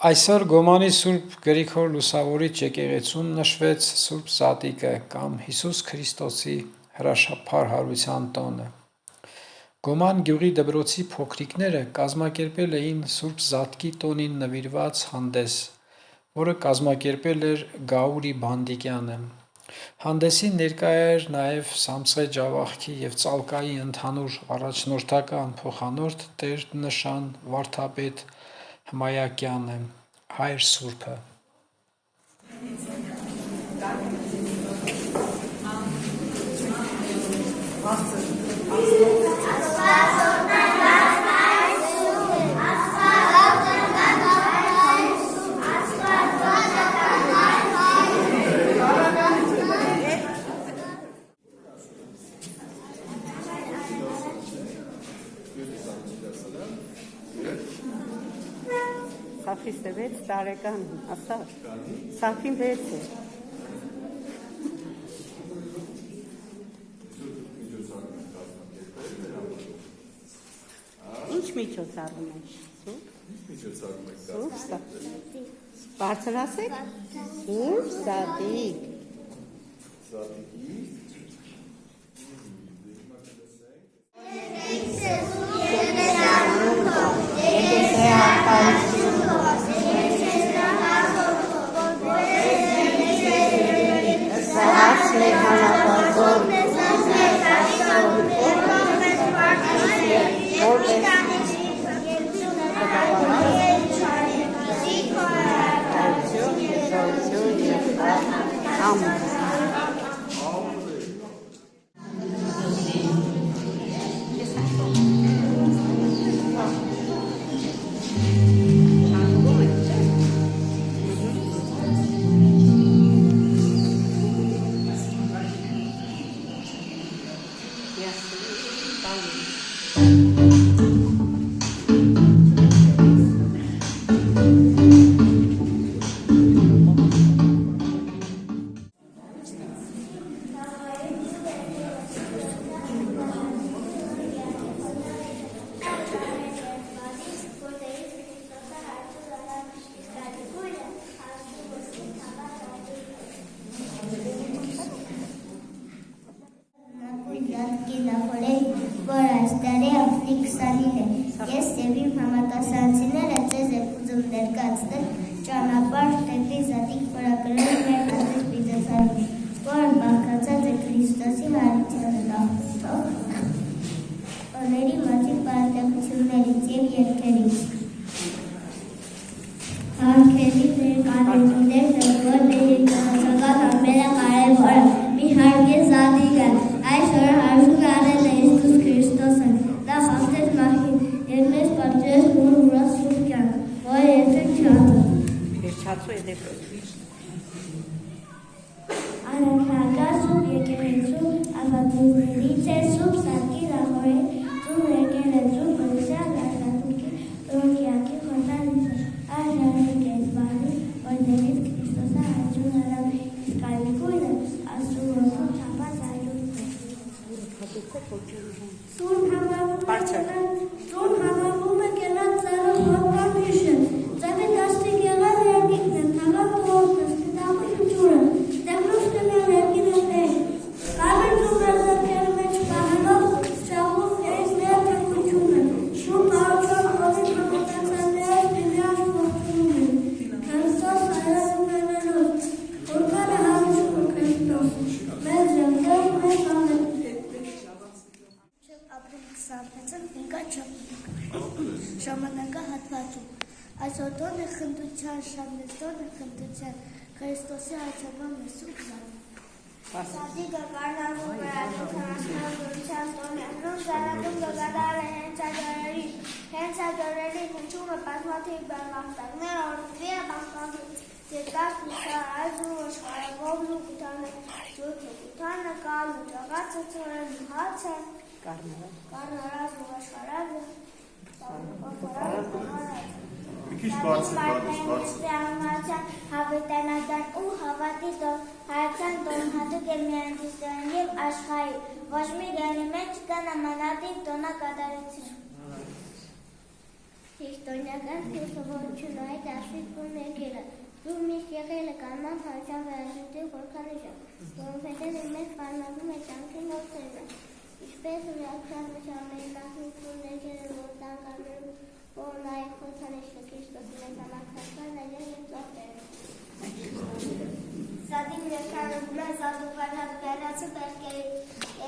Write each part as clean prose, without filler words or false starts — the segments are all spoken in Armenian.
Այսօր Գոմանի Սուրբ Գրիգոր Լուսավորիչ եկեղեցում նշվեց Սուրբ Զատիկը կամ Հիսուս Քրիստոսի հրաշափառ հարության տոնը։ Գոման գյուղի դպրոցի փոքրիկները կազմակերպել էին Սուրբ Զատկի տոնին նվիրված հանդես, որը կազմակերպել էր Գաուրի Բանդիկյանը։ Հանդեսին ներկա էր նաև Սամսղե Ջավախքի և Ծալկայի ընդհանուր առաջնորդական փոխանորդ Տեր-նշան վարդապետ Հմայակյանը, Հայր Սուրբը։ Սաֆիսը 6 տարեկան, ասա, Սաֆին 6 է։ Ինչ միջոցառում եք, Սուրբ Զատիկ։ Բարձրացեք, Սուրբ Զատիկ։ Ես և իմ համակասանցիները ձեզ եք ուզում ներկայացնել ճանապարհ դեպի Զատիկ փորագրել մեր հանդես միջոցառում, որը բաղկացած է Քրիստոսի հարությանը նախորդող օրերի մասին պարարտակություններից և երգերից։ Հանքերի ներկաներություններ նվոր մեր եկեղեցական ամենակարևորը մի հարկ է Զատիկը, այսօր հարցում արել է Հիսուս Քրիստոսը, նա խախտեց մահին և մեզ պատժեց նոր ուրախ սուրբ կյանք, որը երբեք Չացու է դեպը։ Անաքրական Սուրբ եկեղեցու ավանդույթներից է Սուրբ Զատկի նախորեն Սուրբ եկեղեցու կրության աշխատանքի կյանքի խորհրդանիշը, այս ժառանգեց բանի, որտեղից Քրիստոսը հարություն արավ, իսկ այլ գույնը Աստծու որդու չափած այլուց է։ Սուրբ համարվում է կենաց ծառը խորհրդանիշը, ծառի դաստիկ եղած երկինքն է, թաղած տորտը, սպիտակի ջուրը, դեպրուս կնան երկիններ, կարմիր ծուռը զրկերի մեջ պահելով, շահում երից նեղ թակությունը, շուրջ առողջով խոզի համոտացանները դիմյաց ողջունում են, Քրիստոս հայրազում մենելով, որքան է հարություն Քրիստոս, մեզ ժողով, մեզ ամեն։ Ապրիլ 26-ը ինկա ժամանակը հատվածում։ Այսօր տոնը խնդության, շամնեստոնը խնդության, Քրիստոսի հայցական է Սուրբ Զատիկ։ Զատիկը կարնարվում վրանում քանասնավորության տոնյանում զարատում գգադար է հենց ադորերի հնչումը պատմաթիվ բաղտակներ օրդվի է բաղտակից երկար նիսարայզու ոշխարագովն ու կութանը ջութը կութանը կալ ու ճաղացը ծորեն ու հաց է կարնարազ ու ոշխարագը Հավիտենական ու հավատի հայացան տոն հատուկ է միայն քրիստոնյա և աշխարհի, ոչ մի գանի մեջ կա նմանատիպ տոնակատարություն։ Քրիստոնեական քրիստոնեությունը դասի կոներգելը դու միշտ եղել է կանման հարցան վերածուտի խորքանիշը, որովհետև մեծ պարունակում է կյանքի նորսերը, ինչպես ուրախության ամենահնությունները որ տանկաներում, որ նաև խորքանիշը Քրիստոսի մեծ համակարգան այլև և ծախտերը։ Սադին ներկայանում է զազուվարհատ վերացը բերկերի,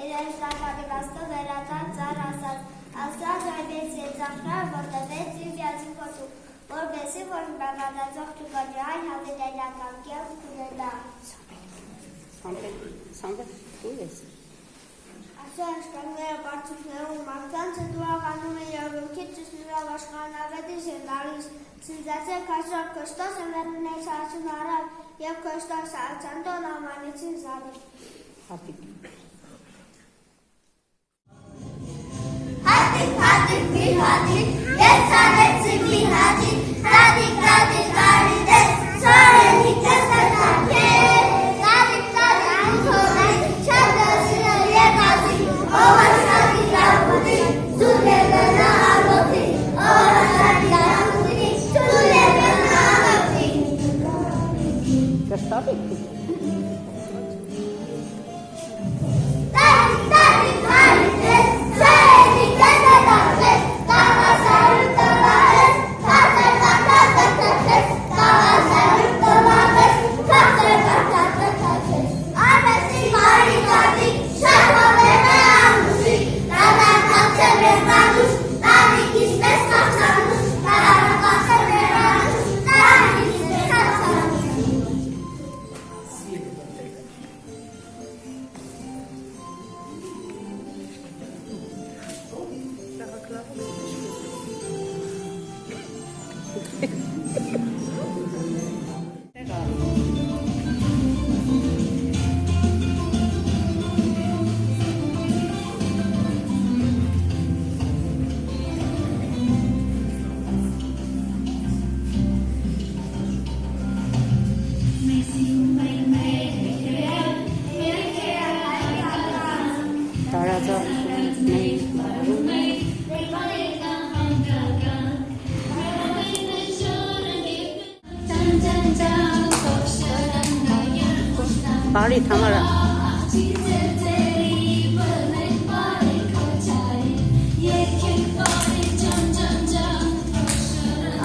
երել տակագնաստը վերատան ծար ասած, ասած այդեց եծախրա, որ տվեց իր յացի կոտու, որբեսի, որ բավադացող չկոջի այն հավետելական կյանք կունենա։ Սամվետ, դու ես։ Այսօր աշխարհները բարձրներում մարդկանցը դուաղանում է երևույթի ճշնորով աշխարհնավետի շենարից, սնձացել քաշով Քրիստոսը մերուներ սարցուն առավ և Քրիստոս Ալցանդոն ամանեցին զադի։ Հատիկ։ Հատիկ, մի հատիկ, ես ծանեցի մի հատիկ, հատիկ, արիդես, սորենի կստական կեր, հատիկ, անթորեն, չատ դասիրը եղածի, ով աշխարհի լավուտի, զուր եղնա աղոտի, ով աշխարհի լավուտի, զուր եղնա աղոտի։ Կստատիկ։ Բարի Թամարա։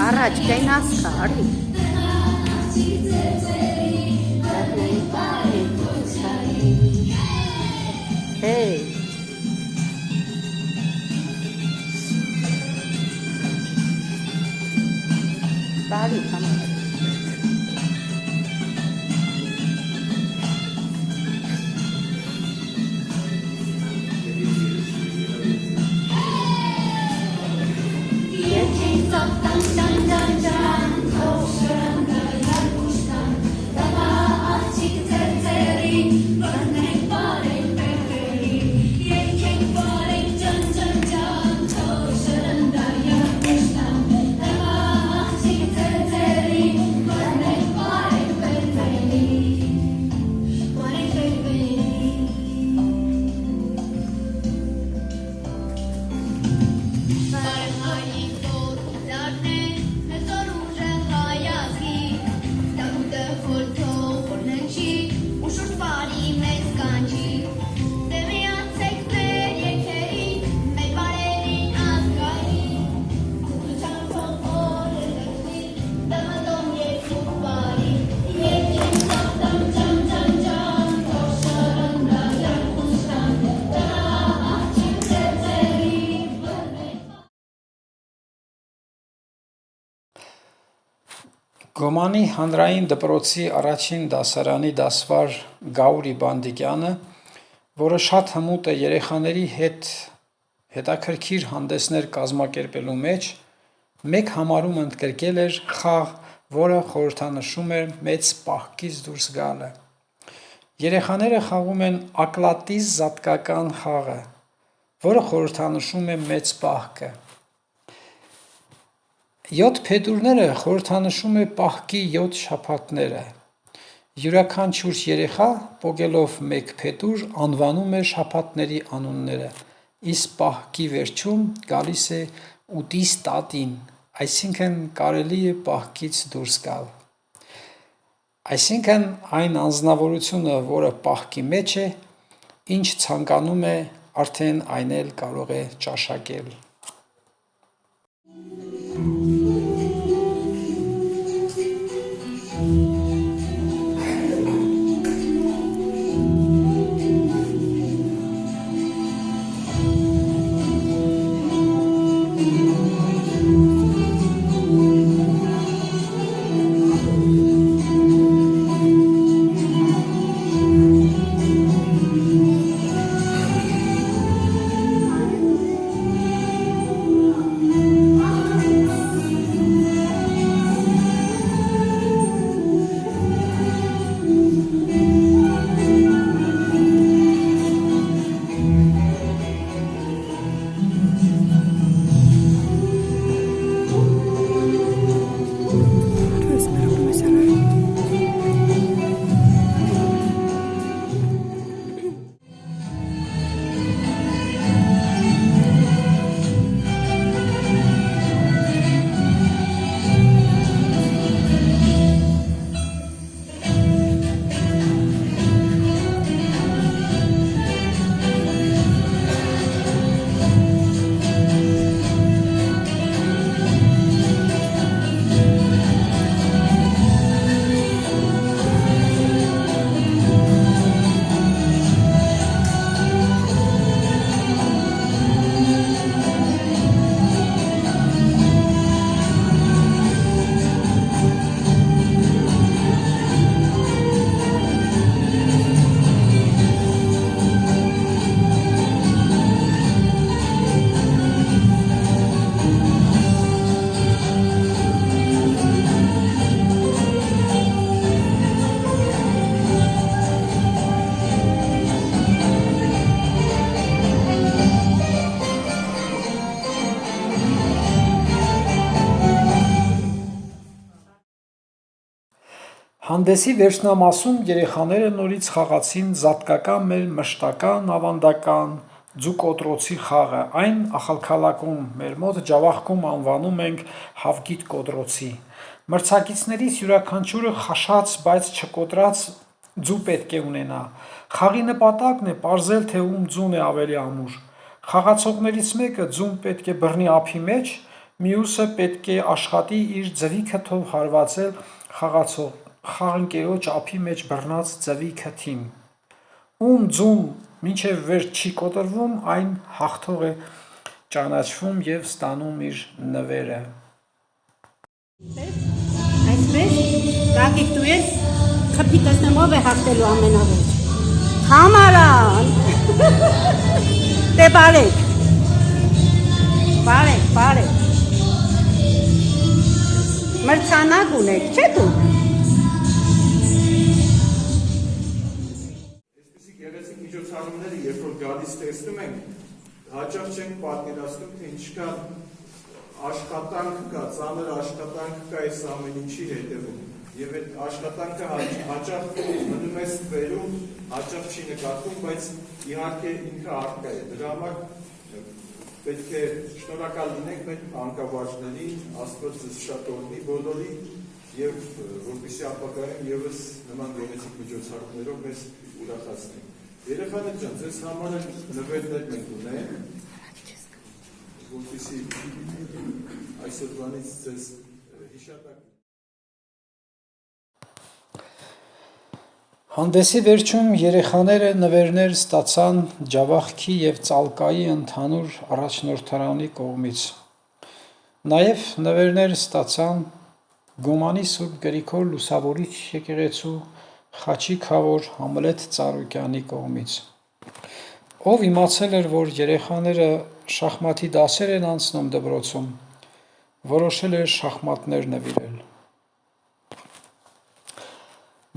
Առաջ կայնաս կա, արի։ Հեյ։ Բարի Թամարա։ Գոմանի հանրային դպրոցի առաջին դասարանի դասվար Գաուրի Բանդիկյանը, որը շատ հմուտ է երեխաների հետ հետաքրքիր հանդեսներ կազմակերպելու մեջ, մեկ համարում ընդգրկել էր խաղ, որը խորհրդանշում էր մեծ պահքից դուրս գալը։ Երեխաները խաղում են ակլատիզ զատկական խաղը, որը խորհրդանշում է մեծ պահքը։ 7 փետուրները խորհրդանշում է պահքի 7 շաբաթները։ Յուրաքանչյուր երեխա պոկելով մեկ փետուր անվանում է շաբաթների անունները, իսկ պահքի վերջում գալիս է ուտիս տատին, այսինքն կարելի է պահքից դուրս գալ։ Այսինքն այն անձնավորությունը, որը պահքի մեջ է, ինչ ցանկանում է, արդեն այն էլ կարող է ճաշակել։ Հանդեսի վերջնամասում երեխաները նորից խաղացին զատկական մեր մշտական ավանդական ձու-կոտրոցի խաղը, այն ախալքալակում, մեր մոտ Ջավախքում անվանում ենք Հավգիտ կոտրոցի։ Մրցակիցներից յուրաքանչյուրը խաշած, բայց չկոտրած ձու պետք է ունենա։ Խաղի նպատակն է պարզել, թե ում ձուն է ավելի ամուր։ Խաղացողներից մեկը ձուն պետք է բռնի ափի մեջ, մյուսը պետք է աշխատի իր ձվի քթով հարվածել խաղընկերոջ ափի մեջ բռնած ձվի քթին։ Ում ձուն մինչև վերջ չի կոտրվում, այն հաղթող է ճանաչվում և ստանում իր նվերը։ Այսպես, Գագիկ դու ես խփի տեսնեմ ով է հաղթելու ամենավերջը։ Համարան։ Դե բարեք։ Բարեք։ Մրցանակ ունեք, չէ՞ դու։ Գեղեցիկ միջոցառումները, երբ որ գալիս տեսնում ենք, հաճախ չենք պատկերացնում, թե ինչքան աշխատանք կա, ծանր աշխատանք կա այս ամեն ինչի հետևում։ Եվ այդ աշխատանքը հաճախ մնում է ստվերում, հաճախ չի նկատվում, բայց իհարկե ինքը առկա է։ Դրա համար պետք է շնորհակալ լինենք մեր անկավարժներին, Աստված ձեզ շատ օրհնի բոլորի, եւ որպեսզի ապագայում եւս նման գեղեցիկ միջոցառումներով մեզ ուրախացնենք։ Երեխաներ ջան, ձեզ համար նվերներ մենք ունենք, որպեսզի այսօրվանից ձեզ հիշատակ։ Հանդեսի վերջում երեխաները նվերներ ստացան Ջավախքի և Ծալկայի ընդհանուր առաջնորդարանի կողմից։ Նաև նվերներ ստացան Գոմանի Սուրբ Գրիգոր Լուսավորիչ եկեղեցու Խաչի քավոր Համլետ Ծառուկյանի կողմից։ Ով իմացել էր, որ երեխաները շախմատի դասեր են անցնում դպրոցում, որոշել էր շախմատներ նվիրել։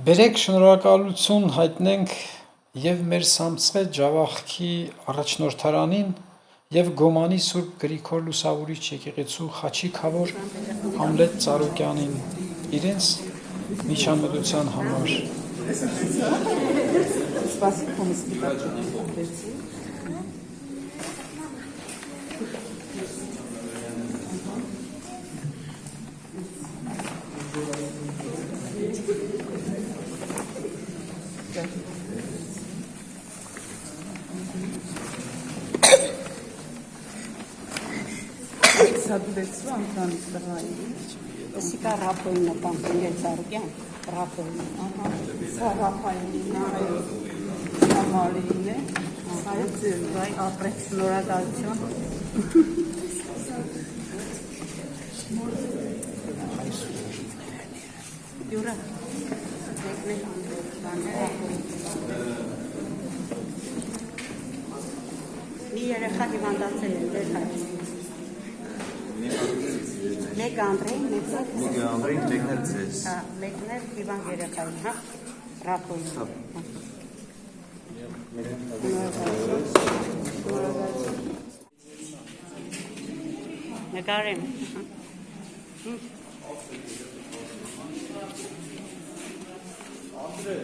Բերեք շնորհակալություն հայտնենք և մեր Սամցե Ջավախքի առաջնորդարանին և Գոմանի Սուրբ Գրիգոր Լուսավորիչ եկեղեցու Խաչի քավոր Համլետ Ծառուկյանին իրենց միջամտության համար։ Սադվեցու անտանից տղայի։ Սիկա ռապոյնը պամպինգել ծարուկյան, ռապոյնը։ Սա Ռափայելին Ամալին է, այլ ձերն է։ Ապրեք շնորհակալություն։ Յուրա։ Մի երեխա հիվանդացել է, դեր հայ։ Մեկ Անդրեին, մեկն էլ ձեզ։ հա, մեկն էլ հիվանդ երեխային, հա, ռապոյն։ Նկարեմ։ Անդրե,